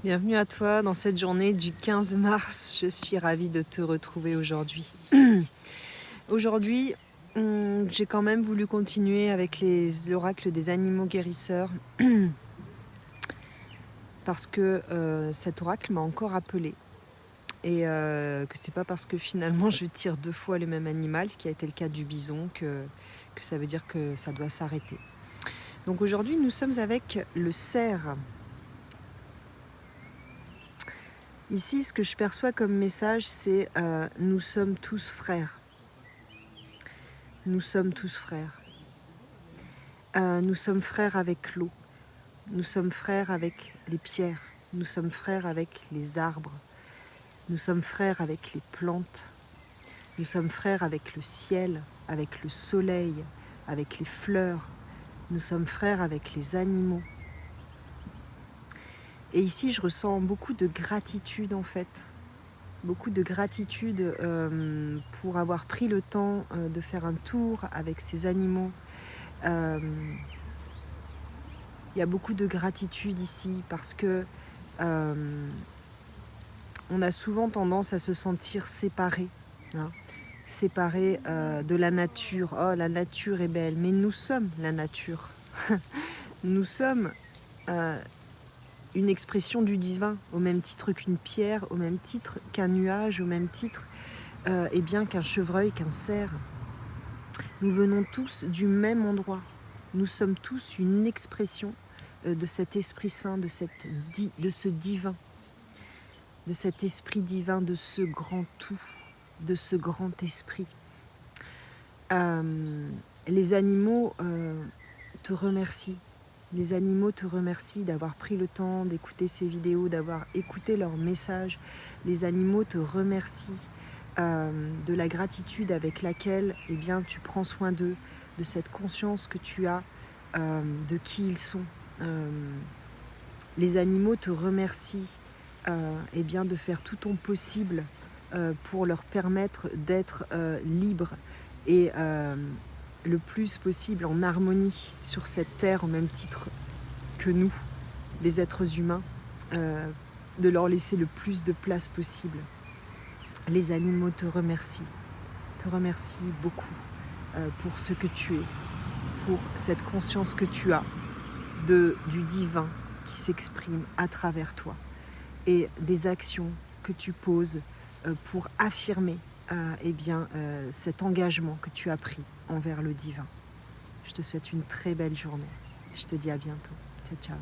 Bienvenue à toi dans cette journée du 15 mars. Je suis ravie de te retrouver aujourd'hui. Aujourd'hui, j'ai quand même voulu continuer avec l'oracle des animaux guérisseurs parce que cet oracle m'a encore appelé et que c'est pas parce que finalement je tire 2 fois le même animal, ce qui a été le cas du bison, que ça veut dire que ça doit s'arrêter. Donc aujourd'hui, nous sommes avec le cerf. Ici, ce que je perçois comme message, c'est nous sommes tous frères. Nous sommes tous frères. Nous sommes frères avec l'eau. Nous sommes frères avec les pierres. Nous sommes frères avec les arbres. Nous sommes frères avec les plantes. Nous sommes frères avec le ciel, avec le soleil, avec les fleurs. Nous sommes frères avec les animaux. Et ici, je ressens beaucoup de gratitude en fait. Beaucoup de gratitude pour avoir pris le temps de faire un tour avec ces animaux. Il y a beaucoup de gratitude ici parce que on a souvent tendance à se sentir séparés, hein, séparés de la nature. Oh, la nature est belle, mais nous sommes la nature. Nous sommes une expression du divin, au même titre qu'une pierre, au même titre qu'un nuage, au même titre et bien qu'un chevreuil, qu'un cerf. Nous venons tous du même endroit. Nous sommes tous une expression de cet Esprit Saint, de ce divin, de cet Esprit divin, de ce grand tout, de ce grand esprit. Les animaux te remercient. Les animaux te remercient d'avoir pris le temps d'écouter ces vidéos, d'avoir écouté leurs messages. Les animaux te remercient de la gratitude avec laquelle eh bien, tu prends soin d'eux, de cette conscience que tu as de qui ils sont. Les animaux te remercient eh bien, de faire tout ton possible pour leur permettre d'être libres et le plus possible en harmonie sur cette terre au même titre que nous, les êtres humains, de leur laisser le plus de place possible. Les animaux te remercient beaucoup pour ce que tu es, pour cette conscience que tu as du divin qui s'exprime à travers toi et des actions que tu poses pour affirmer eh bien, cet engagement que tu as pris envers le divin. Je te souhaite une très belle journée. Je te dis à bientôt. Ciao, ciao.